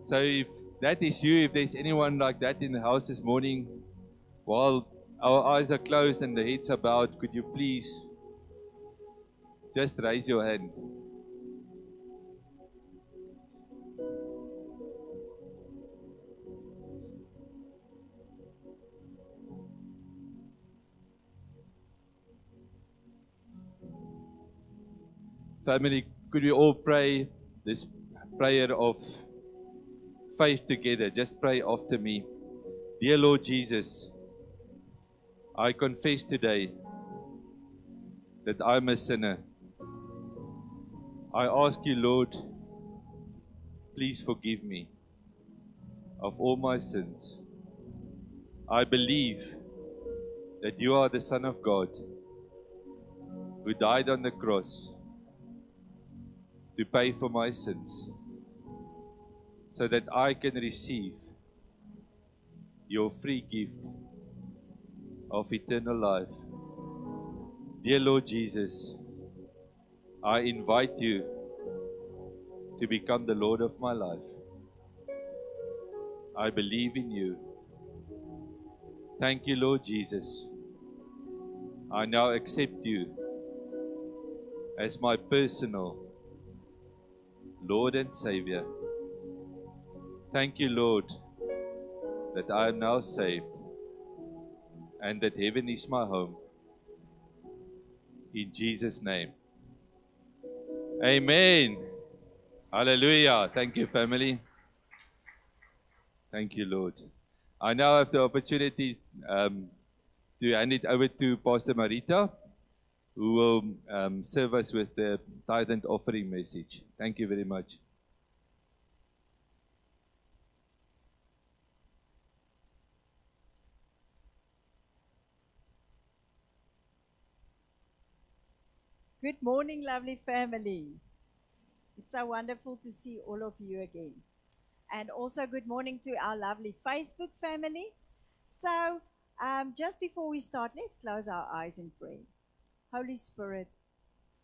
So if that is you, if there's anyone like that in the house this morning, while our eyes are closed and the heads are bowed, could you please just raise your hand? Family, could we all pray this prayer of faith together. Just pray after me. Dear Lord Jesus, I confess today that I'm a sinner. I ask you, Lord, please forgive me of all my sins. I believe that you are the Son of God who died on the cross to pay for my sins so that I can receive your free gift of eternal life. Dear Lord Jesus, I invite you to become the Lord of my life. I believe in you. Thank you, Lord Jesus. I now accept you as my personal Lord and Savior. Thank you, Lord, that I am now saved and that heaven is my home. In Jesus' name. Amen. Hallelujah. Thank you, family. Thank you, Lord. I now have the opportunity to hand it over to Pastor Marita, who will serve us with the tithe and offering message. Thank you very much. Good morning, lovely family. It's so wonderful to see all of you again. And also good morning to our lovely Facebook family. So, just before we start, let's close our eyes in prayer. Holy Spirit,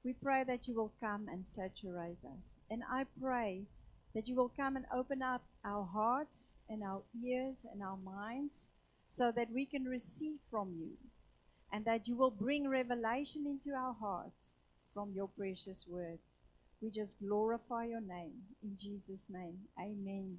we pray that you will come and saturate us. And I pray that you will come and open up our hearts and our ears and our minds so that we can receive from you. And that you will bring revelation into our hearts from your precious words. We just glorify your name. In Jesus' name, amen.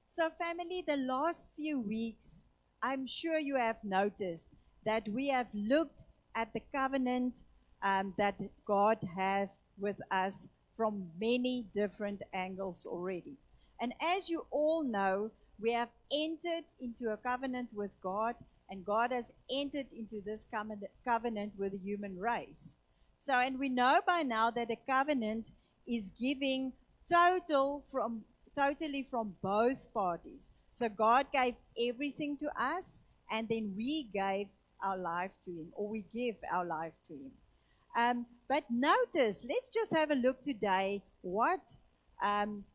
So family, the last few weeks, I'm sure you have noticed that we have looked at the covenant that God has with us from many different angles already. And as you all know, we have entered into a covenant with God, and God has entered into this covenant with the human race. So, and we know by now that a covenant is giving totally from both parties. So God gave everything to us, and then we gave our life to him, or we give our life to him. But notice, let's just have a look today. What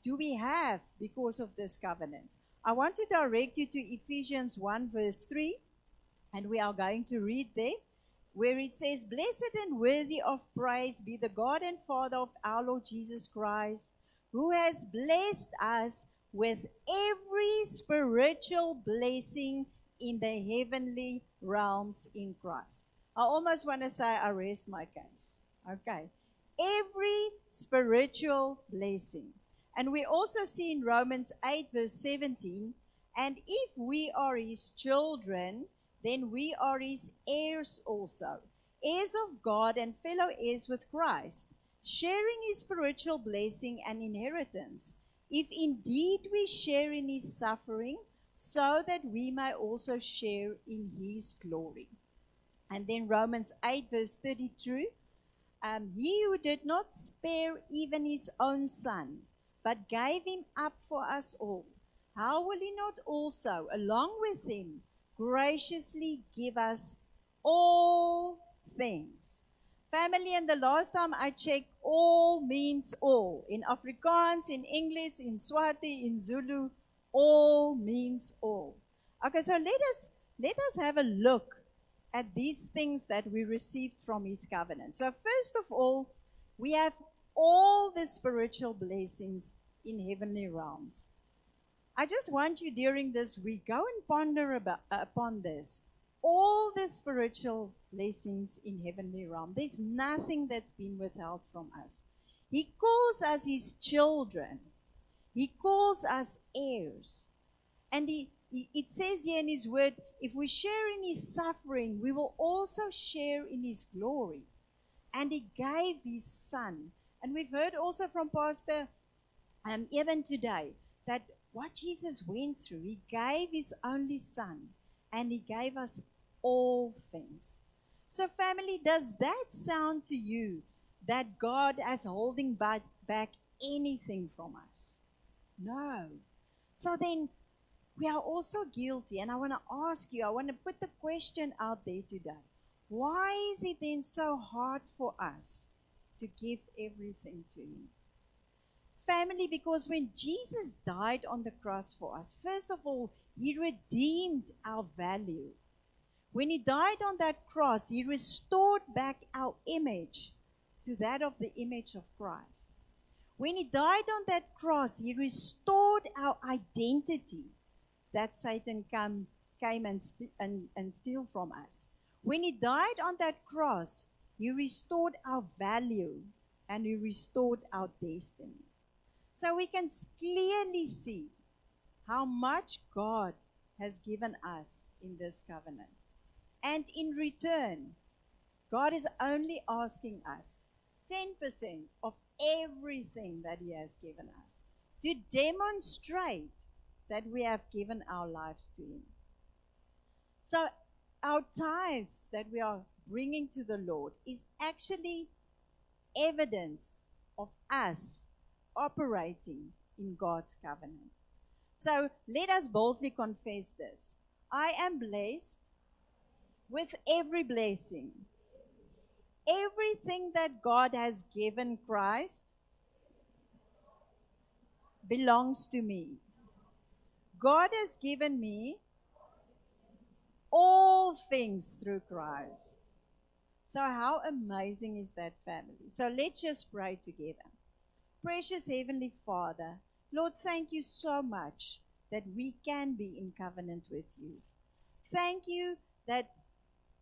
do we have because of this covenant? I want to direct you to Ephesians 1 verse 3, and we are going to read there, where it says, "Blessed and worthy of praise be the God and Father of our Lord Jesus Christ, who has blessed us with every spiritual blessing in the heavenly realms in Christ." I almost want to say, I rest my case. Okay. Every spiritual blessing. And we also see in Romans 8 verse 17, "And if we are his children, then we are his heirs also, heirs of God and fellow heirs with Christ, sharing his spiritual blessing and inheritance, if indeed we share in his suffering, so that we may also share in his glory." And then Romans 8 verse 32, "He who did not spare even his own son, but gave him up for us all, how will he not also, along with him, graciously give us all things?" Family, and the last time I checked, all means all. In Afrikaans, in English, in Swati, in Zulu, all means all. Okay, so let us have a look at these things that we received from his covenant. So first of all, we have all the spiritual blessings in heavenly realms. I just want you during this week, go and ponder upon this. All the spiritual blessings in heavenly realm. There's nothing that's been withheld from us. He calls us his children. He calls us heirs. And it says here in his word, if we share in his suffering, we will also share in his glory. And he gave his son. And we've heard also from Pastor even today, that what Jesus went through, he gave his only son and he gave us all things. So, family, does that sound to you that God is holding back anything from us? No. So then we are also guilty. And I want to ask you, I want to put the question out there today. Why is it then so hard for us to give everything to him? It's family, because when Jesus died on the cross for us, first of all, he redeemed our value. When he died on that cross, he restored back our image to that of the image of Christ. When he died on that cross, he restored our identity that Satan came and steal from us. When he died on that cross, he restored our value and he restored our destiny. So we can clearly see how much God has given us in this covenant. And in return, God is only asking us 10% of everything that he has given us to demonstrate that we have given our lives to him. So our tithes that we are bringing to the Lord is actually evidence of us operating in God's covenant. So let us boldly confess this. I am blessed with every blessing. Everything that God has given Christ belongs to me. God has given me all things through Christ. So how amazing is that, family? So let's just pray together. Precious Heavenly Father, Lord, thank you so much that we can be in covenant with you. Thank you that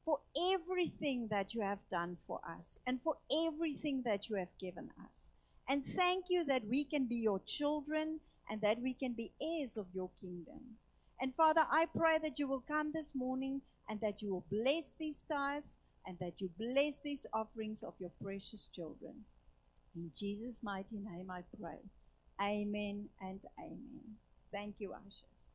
for everything that you have done for us and for everything that you have given us. And thank you that we can be your children and that we can be heirs of your kingdom. And Father, I pray that you will come this morning and that you will bless these tithes and that you bless these offerings of your precious children. In Jesus' mighty name I pray. Amen and amen. Thank you, ushers.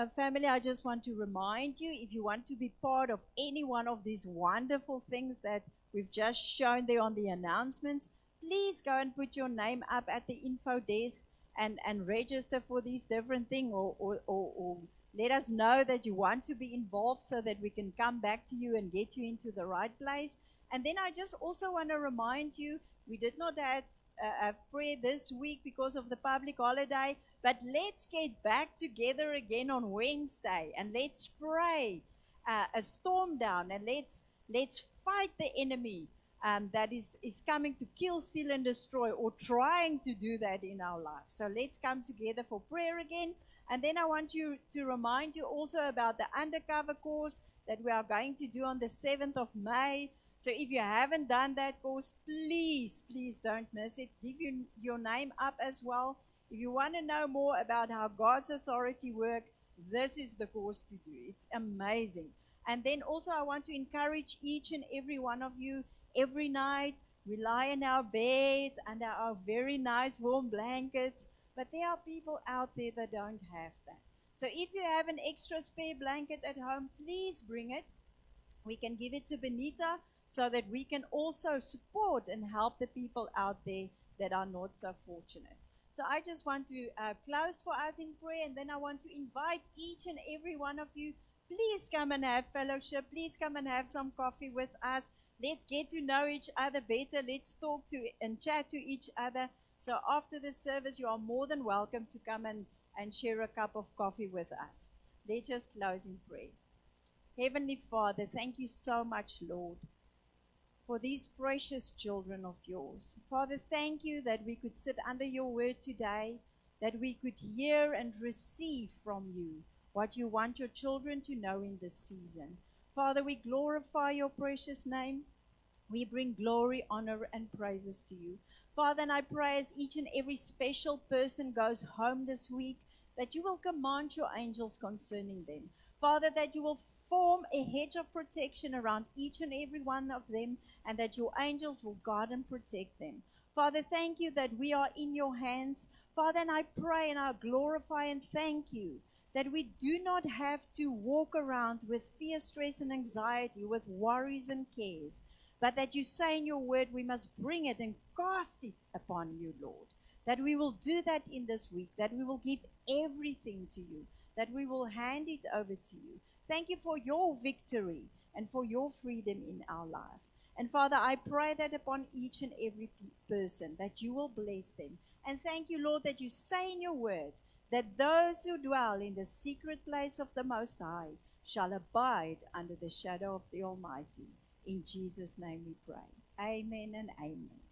And family, I just want to remind you, if you want to be part of any one of these wonderful things that we've just shown there on the announcements, please go and put your name up at the info desk and register for these different things, or let us know that you want to be involved so that we can come back to you and get you into the right place. And then I just also want to remind you, we did not have prayer this week because of the public holiday, but let's get back together again on Wednesday and let's pray a storm down, and let's Let's fight the enemy that is coming to kill, steal, and destroy, or trying to do that in our life. So let's come together for prayer again. And then I want you to remind you also about the undercover course that we are going to do on the 7th of May. So if you haven't done that course, please don't miss it. Give your name up as well. If you want to know more about how God's authority works, this is the course to do. It's amazing. And then also I want to encourage each and every one of you, every night we lie in our beds under our very nice warm blankets, but there are people out there that don't have that. So if you have an extra spare blanket at home, please bring it. We can give it to Benita so that we can also support and help the people out there that are not so fortunate. So I just want to close for us in prayer, and then I want to invite each and every one of you, please come and have fellowship. Please come and have some coffee with us. Let's get to know each other better. Let's talk to and chat to each other. So after the service, you are more than welcome to come and share a cup of coffee with us. Let's just close in prayer. Heavenly Father, thank you so much, Lord, for these precious children of yours. Father, thank you that we could sit under your word today, that we could hear and receive from you what you want your children to know in this season. Father, we glorify your precious name. We bring glory, honor, and praises to you. Father, and I pray as each and every special person goes home this week, that you will command your angels concerning them. Father, that you will form a hedge of protection around each and every one of them, and that your angels will guard and protect them. Father, thank you that we are in your hands. Father, and I pray and I glorify and thank you that we do not have to walk around with fear, stress, and anxiety, with worries and cares, but that you say in your word we must bring it and cast it upon you, Lord. That we will do that in this week, that we will give everything to you, that we will hand it over to you. Thank you for your victory and for your freedom in our life. And Father, I pray that upon each and every person, that you will bless them. And thank you, Lord, that you say in your word that those who dwell in the secret place of the Most High shall abide under the shadow of the Almighty. In Jesus' name we pray. Amen and amen.